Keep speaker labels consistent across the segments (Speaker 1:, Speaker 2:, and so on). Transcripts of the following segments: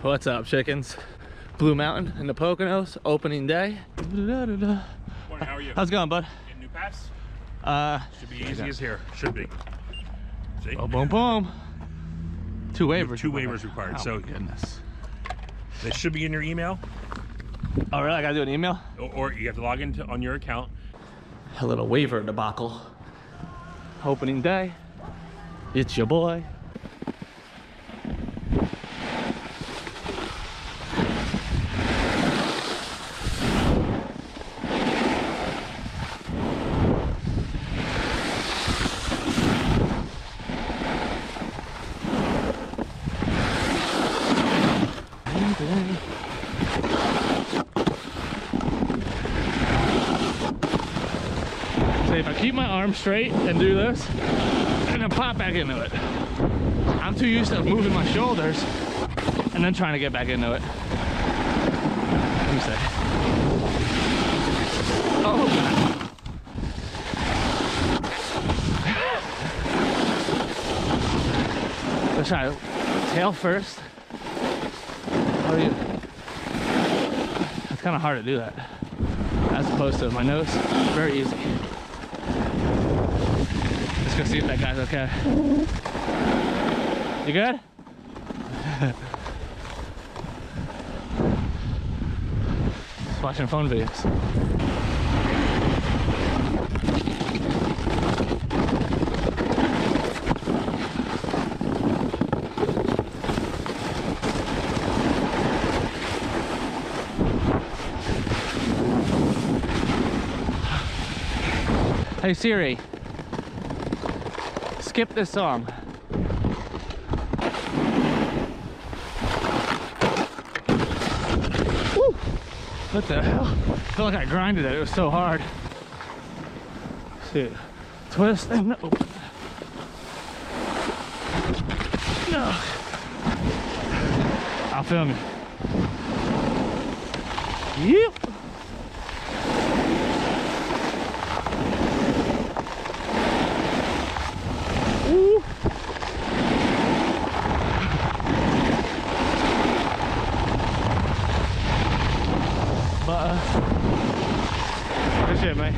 Speaker 1: What's up, chickens? Blue Mountain in the Poconos, opening day.
Speaker 2: Morning, how are you?
Speaker 1: How's it going, bud?
Speaker 2: Getting new pass? Should be easy as here. Should be. See?
Speaker 1: Boom, boom, boom. Two waivers.
Speaker 2: Two waivers required.
Speaker 1: Oh,
Speaker 2: so
Speaker 1: goodness.
Speaker 2: they should be in your email.
Speaker 1: Oh, really? I gotta do an email?
Speaker 2: Or you have to log into on your account.
Speaker 1: A little waiver debacle. Opening day. It's your boy. So if I keep my arm straight and do this, and then pop back into it. I'm too used to moving my shoulders and then trying to get back into it. Let me see. Oh. Let's try tail first. How do you? It's kind of hard to do that. As opposed to my nose, very easy. Let's go see if that guy's okay. You good? Just watching phone videos. Hey Siri, skip this song. Woo! What the hell? I feel like I grinded it. It was so hard. Let's see, twist and no. No. I'll film you. Yep. Good shit, mate.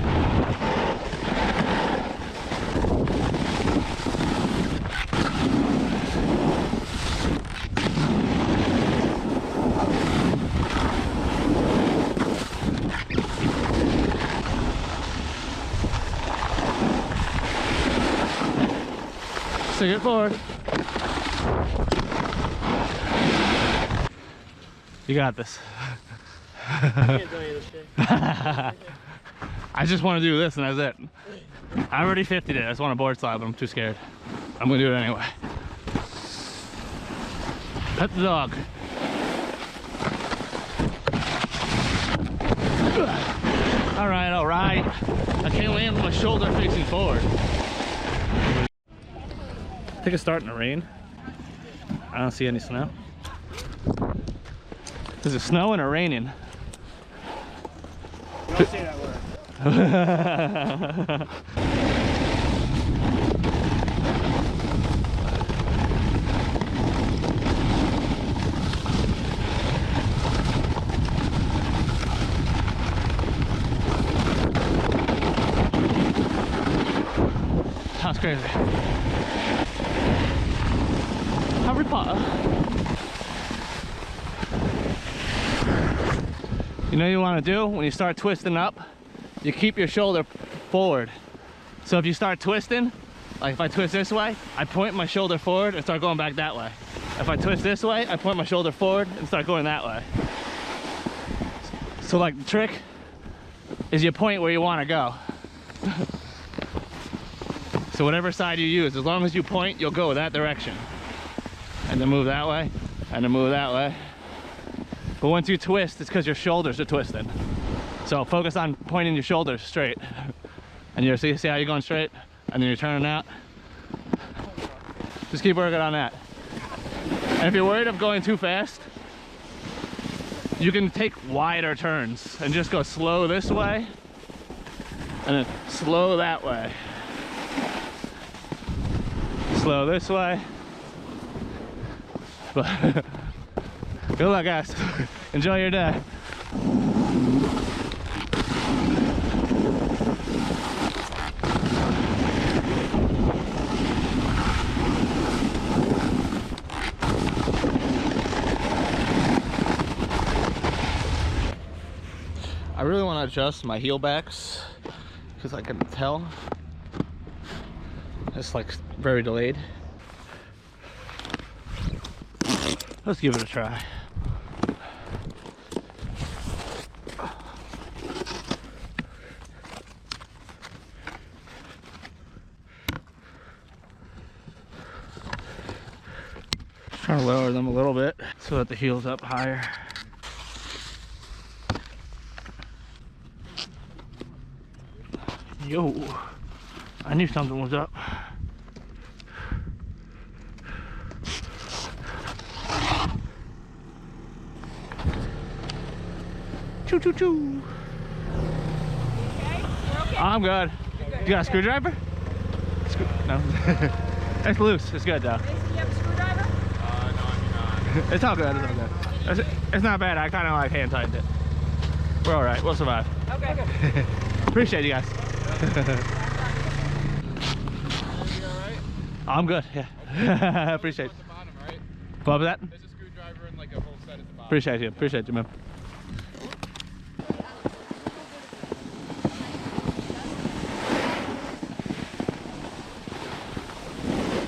Speaker 1: Stick it forward. You got this.
Speaker 3: I can't tell you this shit.
Speaker 1: I just want to do this and that's it. I already 50'd it. I just want to board slide, but I'm too scared. I'm gonna do it anyway. Pet the dog. All right, all right. I can't land with my shoulder facing forward. I think it's starting to rain. I don't see any snow. Is it snowing or raining?
Speaker 3: Don't say that word.
Speaker 1: Sounds crazy. Harry Potter. You know what you want to do when you start twisting up? You keep your shoulder forward. So if you start twisting, like if I twist this way, I point my shoulder forward and start going back that way. If I twist this way, I point my shoulder forward and start going that way. So like the trick is you point where you want to go. So whatever side you use, as long as you point, you'll go that direction. And then move that way, and then move that way. But once you twist, it's because your shoulders are twisting. So focus on pointing your shoulders straight. And you see how you're going straight? And then you're turning out. Just keep working on that. And if you're worried of going too fast, you can take wider turns and just go slow this way and then slow that way. Slow this way. But Good luck, guys. Enjoy your day. I really want to adjust my heel backs because I can tell it's like very delayed. Let's give it a try. Just trying to lower them a little bit so that the heel's up higher. Yo, I knew something was up. Choo choo choo.
Speaker 4: Okay? We're okay?
Speaker 1: I'm good. You got a screwdriver? No. It's loose. It's good though.
Speaker 4: Mason, you have a screwdriver?
Speaker 2: No, I mean,
Speaker 1: It's all good. It's all good. It's not bad. I kind of like hand tightened it. We're all right. We'll survive.
Speaker 4: Okay.
Speaker 1: Appreciate you guys. I'm good. Yeah. I appreciate it.
Speaker 2: at the bottom, right?
Speaker 1: What was that?
Speaker 2: There's a screwdriver and like a whole set at the bottom.
Speaker 1: Appreciate you. Appreciate you, man.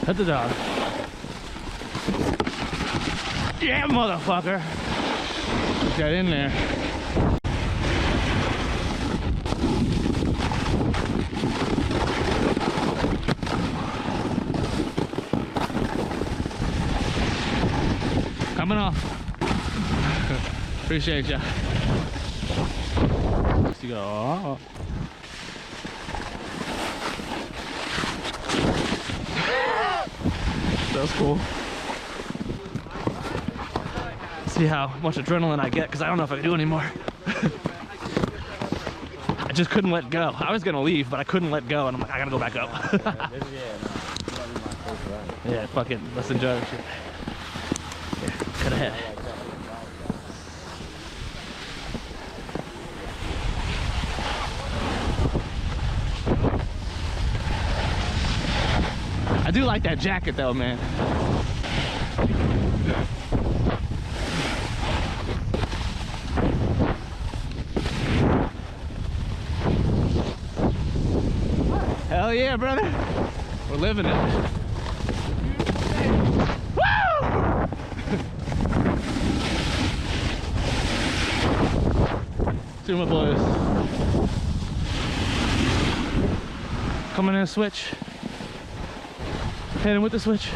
Speaker 1: Hit the dog. Yeah, motherfucker. Get that in there. Coming off. Appreciate ya. Let's go. Oh. That was cool. See how much adrenaline I get because I don't know if I can do anymore. I just couldn't let go. I was gonna leave, but I couldn't let go, and I'm like, I gotta go back up. Yeah, fucking, let's enjoy this shit. Yeah, cut ahead. I do like that jacket though, man. Hell yeah, brother. We're living it. Woo! See my boys. Coming in a switch. Hitting with the switch.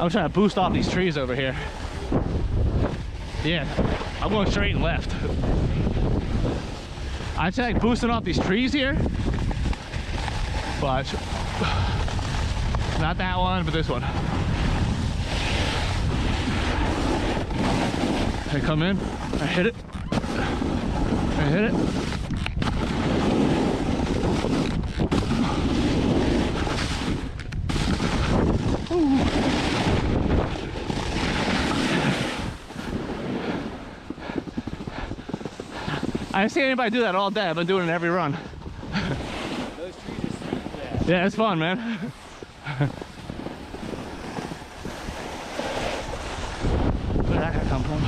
Speaker 1: I'm trying to boost off these trees over here. Yeah, I'm going straight and left. I'd say like boosting off these trees here, but not that one, but this one. I come in, I hit it, I hit it. Ooh. I didn't see anybody do that all day. I've been doing it every run.
Speaker 3: Those trees are sweet.
Speaker 1: Yeah, it's fun, man. Where did that guy come from?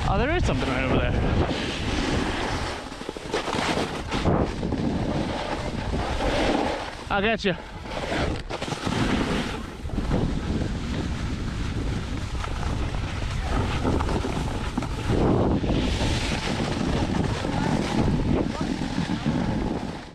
Speaker 1: Oh, there is something right over there. I'll get you.